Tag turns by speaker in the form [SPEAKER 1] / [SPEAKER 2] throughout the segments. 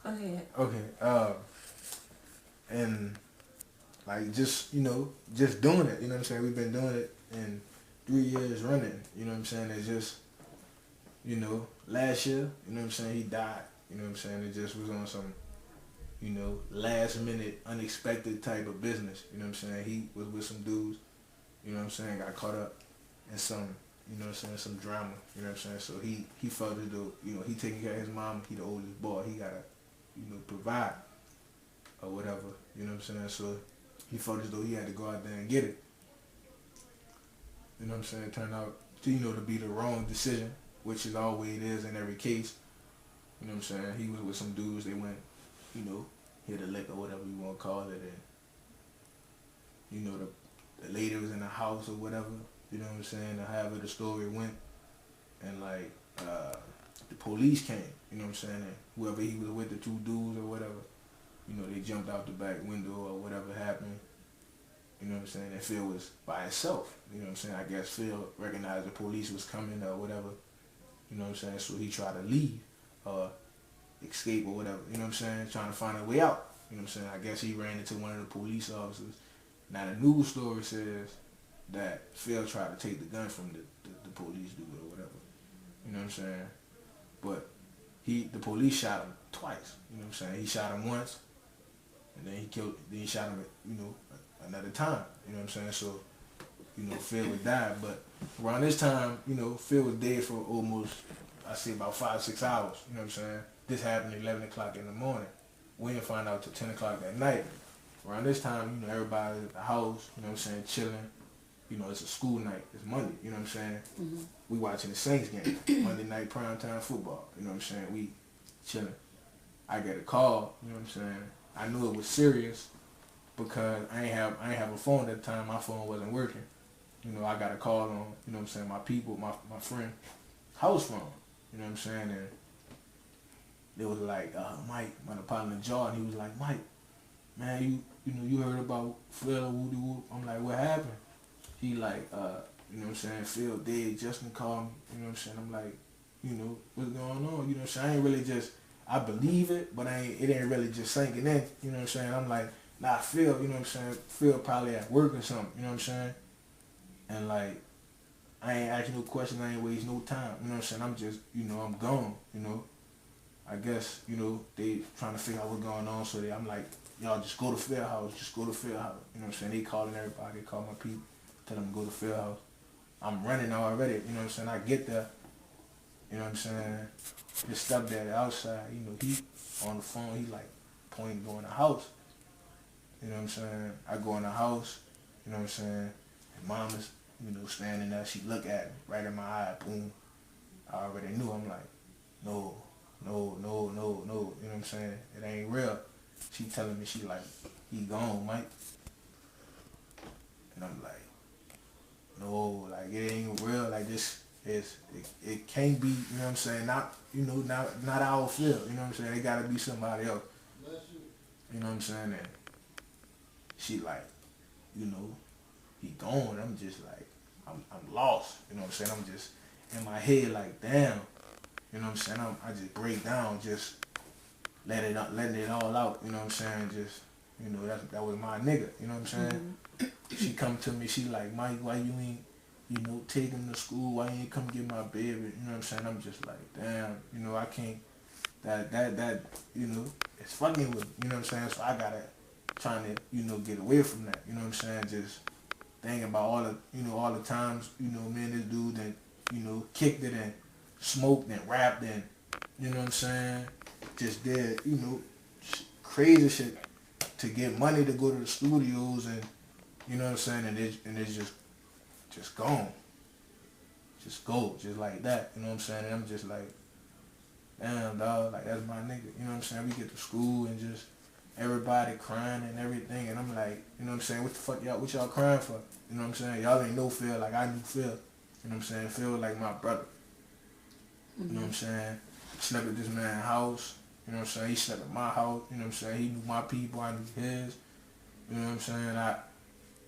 [SPEAKER 1] Go ahead. Okay. And like just just doing it. You know what I'm saying? We've been doing it in 3 years running. You know what I'm saying? It's just last year. You know what I'm saying? He died. You know what I'm saying? It just was on some last minute unexpected type of business. You know what I'm saying? He was with some dudes. You know what I'm saying? Got caught up in some some drama. You know what I'm saying? So he felt as though he taking care of his mom. He the oldest boy. He gotta provide or whatever. You know what I'm saying? So he felt as though he had to go out there and get it. You know what I'm saying? It turned out to be the wrong decision, which is always is in every case. You know what I'm saying? He was with some dudes. They went, hit a lick or whatever you want to call it, and the lady was in the house or whatever. You know what I'm saying? Or however the story went, and like the police came. You know what I'm saying? And whoever he was with, the two dudes or whatever, they jumped out the back window or whatever happened. You know what I'm saying? And Phil was by himself. You know what I'm saying? I guess Phil recognized the police was coming or whatever. You know what I'm saying? So he tried to leave or escape or whatever. You know what I'm saying? Trying to find a way out. You know what I'm saying? I guess he ran into one of the police officers. Now the news story says that Phil tried to take the gun from the police dude or whatever. You know what I'm saying? But the police shot him twice. You know what I'm saying? He shot him once, and then he shot him, another time. You know what I'm saying? So, Phil would die. But around this time, Phil was dead for almost, I say about 5-6 hours. You know what I'm saying? This happened at 11 o'clock in the morning. We didn't find out till 10 o'clock that night. Around this time, everybody at the house, you know what I'm saying, chilling. It's a school night. It's Monday, you know what I'm saying? Mm-hmm. We watching the Saints game, Monday night primetime football. You know what I'm saying? We chilling. I get a call, you know what I'm saying? I knew it was serious because I ain't have a phone at the time. My phone wasn't working. I got a call on, you know what I'm saying, my people, my friend, house phone. You know what I'm saying? And they was like, Mike, my partner Jordan, he was like, Mike, man, you heard about Phil Woody Woo? I'm like, what happened? He like, you know what I'm saying, Phil dead, Justin called me, you know what I'm saying? I'm like, what's going on? You know what I'm saying? I ain't really I believe it, but it ain't really just sinking in, you know what I'm saying? I'm like, nah, Phil, you know what I'm saying? Phil probably at work or something, you know what I'm saying? And like, I ain't asking no questions, I ain't waste no time, you know what I'm saying? I'm just, I'm gone, I guess, they trying to figure out what's going on, so I'm like, y'all just go to Phil house, just go to Phil house, you know what I'm saying? They calling everybody, they call my people, tell them to go to Phil house. I'm running already, you know what I'm saying? I get there, you know what I'm saying? His stepdad outside, he on the phone, he like pointing, go in the house. You know what I'm saying? I go in the house, you know what I'm saying? And mom is, standing there, she look at me, right in my eye, boom. I already knew, I'm like, no, no, no, no, no, you know what I'm saying? It ain't real. She telling me, she like, he gone, Mike. And I'm like, no, like it ain't real, like this it can't be, you know what I'm saying, not not our Phil, you know what I'm saying, it gotta be somebody else. You know what I'm saying? And she like, he gone. I'm just like, I'm lost, you know what I'm saying? I'm just in my head like, damn, you know what I'm saying? I just break down, just letting it all out, you know what I'm saying? Just, that was my nigga, you know what I'm saying? Mm-hmm. She come to me, she like, Mike, why you ain't, take him to school, why you ain't come get my baby, you know what I'm saying? I'm just like, damn, I can't, that, it's fucking with me, you know what I'm saying? So I gotta, trying to, get away from that, you know what I'm saying? Just thinking about all the times, me and this dude that, kicked it and smoked and rapped and, you know what I'm saying? Just did, crazy shit to get money to go to the studios and, you know what I'm saying? And it's just gone. Just go, just like that, you know what I'm saying? And I'm just like, damn, dog, like that's my nigga, you know what I'm saying? We get to school and just everybody crying and everything, and I'm like, you know what I'm saying? What the fuck y'all, what y'all crying for? You know what I'm saying? Y'all ain't know Phil like I knew Phil. You know what I'm saying? Phil like my brother. Mm-hmm. You know what I'm saying? Slept at this man's house. You know what I'm saying? He slept at my house. You know what I'm saying? He knew my people. I knew his. You know what I'm saying?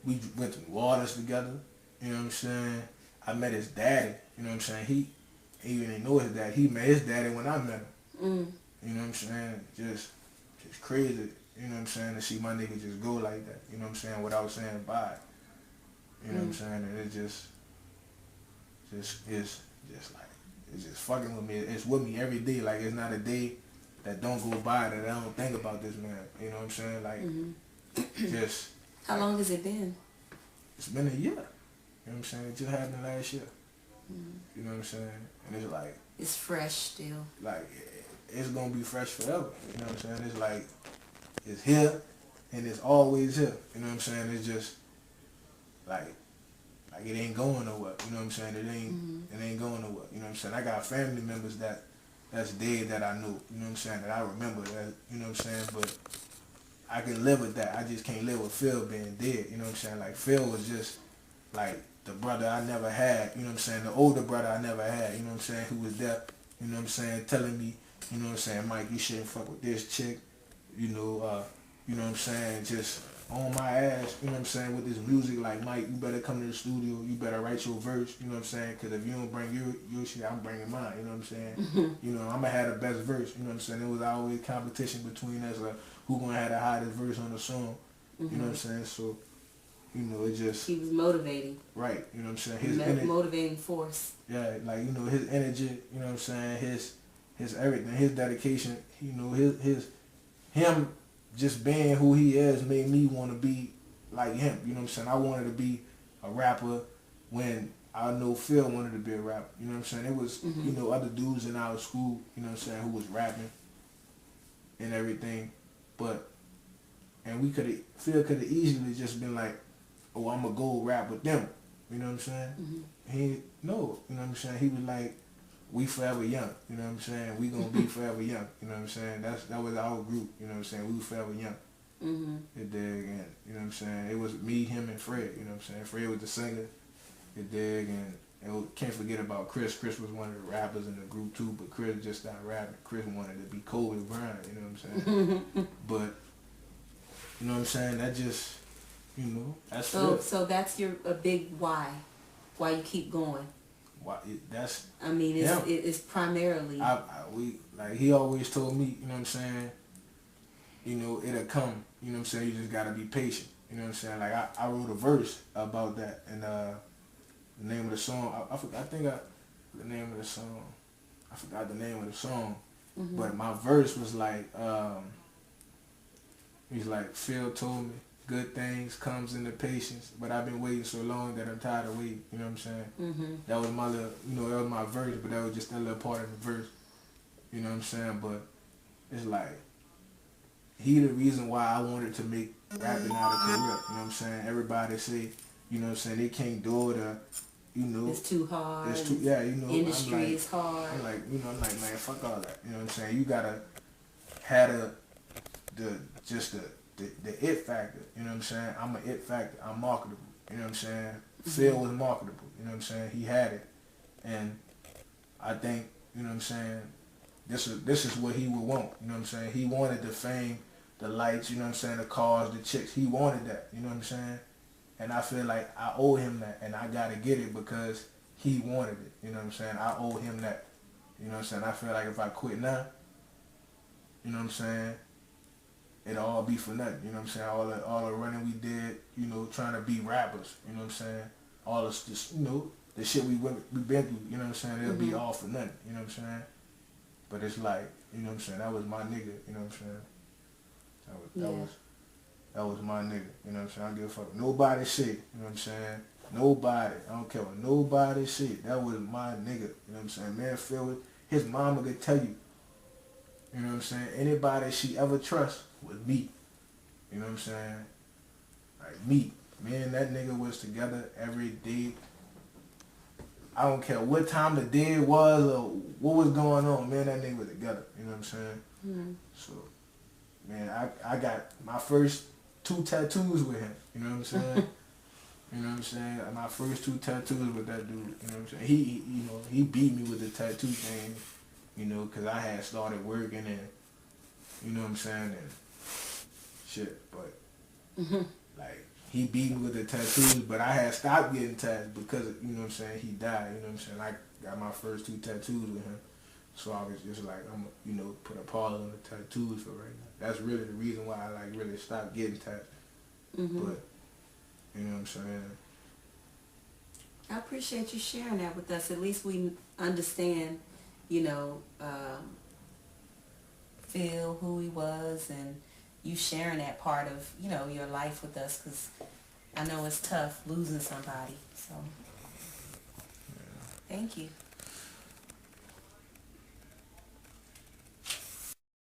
[SPEAKER 1] We went to New Orleans together. You know what I'm saying? I met his daddy. You know what I'm saying? even didn't know his dad. He met his daddy when I met him.
[SPEAKER 2] Mm.
[SPEAKER 1] You know what I'm saying? Just crazy. You know what I'm saying? To see my nigga just go like that. You know what I'm saying? Without saying bye. You know what I'm saying? And it just it's just like it's just fucking with me. It's with me every day. Like it's not a day that don't go by that I don't think about this man. You know what I'm saying? Like just.
[SPEAKER 2] How long has it been?
[SPEAKER 1] It's been a year. You know what I'm saying? It just happened last year. You know what I'm saying? And it's like
[SPEAKER 2] it's fresh still.
[SPEAKER 1] Like it's gonna be fresh forever. You know what I'm saying? It's like it's here and it's always here. You know what I'm saying? It's just like it ain't going nowhere. You know what I'm saying? It ain't going nowhere. You know what I'm saying? I got family members that's dead that I knew. You know what I'm saying? That I remember. That, you know what I'm saying? But I can live with that. I just can't live with Phil being dead. You know what I'm saying? Like Phil was just like the brother I never had. You know what I'm saying? The older brother I never had. You know what I'm saying? Who was there. You know what I'm saying? Telling me, you know what I'm saying, Mike, you shouldn't fuck with this chick. You know what I'm saying? Just on my ass, you know what I'm saying, with this music, like, Mike, you better come to the studio, you better write your verse, you know what I'm saying, because if you don't bring your shit, I'm bringing mine, you know what I'm saying? You know, I'm going to have the best verse, you know what I'm saying? It was always competition between us, who going to have the hottest verse on the song, you know what I'm saying? So, you know, it just...
[SPEAKER 2] He was motivating.
[SPEAKER 1] Right, you know what I'm saying? His
[SPEAKER 2] motivating force.
[SPEAKER 1] Yeah, like, you know, his energy, you know what I'm saying, his everything, his dedication, you know, him just being who he is made me want to be like him. You know what I'm saying? I wanted to be a rapper when I know Phil wanted to be a rapper. You know what I'm saying? It was, you know, other dudes in our school, you know what I'm saying, who was rapping and everything. And Phil could have easily just been like, oh, I'm going to go rap with them. You know what I'm saying? You know what I'm saying? He was like, we forever young, you know what I'm saying? We gonna be forever young, you know what I'm saying? That was our group, you know what I'm saying? We were forever young. You dig? And you know what I'm saying? It was me, him, and Fred, you know what I'm saying? Fred was the singer, you dig? And can't forget about Chris. Chris was one of the rappers in the group too, but Chris just started rapping. Chris wanted to be Kobe Bryant, you know what I'm saying? But, you know what I'm saying? That just, you know, that's
[SPEAKER 2] So that's a big why you keep going.
[SPEAKER 1] Why, that's...
[SPEAKER 2] I mean, it's primarily...
[SPEAKER 1] He always told me, you know what I'm saying, you know, it'll come, you know what I'm saying, you just gotta be patient, you know what I'm saying, like, I wrote a verse about that, and the name of the song, I forgot the name of the song, but my verse was like, he's like, Phil told me, good things comes in the patience, but I've been waiting so long that I'm tired of waiting, you know what I'm saying? That was my little, you know, that was my verse, but that was just a little part of the verse, you know what I'm saying? But it's like, he the reason why I wanted to make rapping out a career, you know what I'm saying? Everybody say, you know what I'm saying, they can't do it, you know.
[SPEAKER 2] It's too hard.
[SPEAKER 1] It's too, yeah, you know.
[SPEAKER 2] Industry is hard.
[SPEAKER 1] I'm like, you know, I'm like, man, fuck all that, you know what I'm saying? You gotta have the it factor, you know what I'm saying? I'm an it factor, I'm marketable, you know what I'm saying? Phil was marketable, you know what I'm saying? He had it. And I think, you know what I'm saying, this is what he would want, you know what I'm saying? He wanted the fame, the lights, you know what I'm saying, the cars, the chicks. He wanted that, you know what I'm saying? And I feel like I owe him that, and I gotta get it because he wanted it, you know what I'm saying? I owe him that, you know what I'm saying? I feel like if I quit now, you know what I'm saying, it'll all be for nothing, you know what I'm saying? All the running we did, you know, trying to be rappers, you know what I'm saying? All this, you know, the shit we been through, you know what I'm saying? It'll be all for nothing, you know what I'm saying? But it's like, you know what I'm saying? That was my nigga, you know what I'm saying? That was my nigga, you know what I'm saying? I don't give a fuck. Nobody shit, you know what I'm saying? Nobody. I don't care what nobody shit. That was my nigga, you know what I'm saying? Man, Phil, his mama could tell you, you know what I'm saying? Anybody she ever trusts was me. You know what I'm saying? Like me. Me and that nigga was together every day. I don't care what time the day was or what was going on. Me and that nigga was together. You know what I'm saying? So, man, I got my first 2 tattoos with him. You know what I'm saying? You know what I'm saying? My first 2 tattoos with that dude. You know what I'm saying? He beat me with the tattoo thing. You know, because I had started working and, you know what I'm saying, and shit, but, like, he beat me with the tattoos, but I had stopped getting tats because, you know what I'm saying, he died, you know what I'm saying. I got my first 2 tattoos with him. So I was just like, I'm, you know, put a pause on the tattoos for right now. That's really the reason why I like really stopped getting tats.
[SPEAKER 2] Mm-hmm.
[SPEAKER 1] But, you know what I'm saying.
[SPEAKER 2] I appreciate you sharing that with us. At least we understand, you know, Phil, who he was, and you sharing that part of, you know, your life with us, because I know it's tough losing somebody. So, thank you.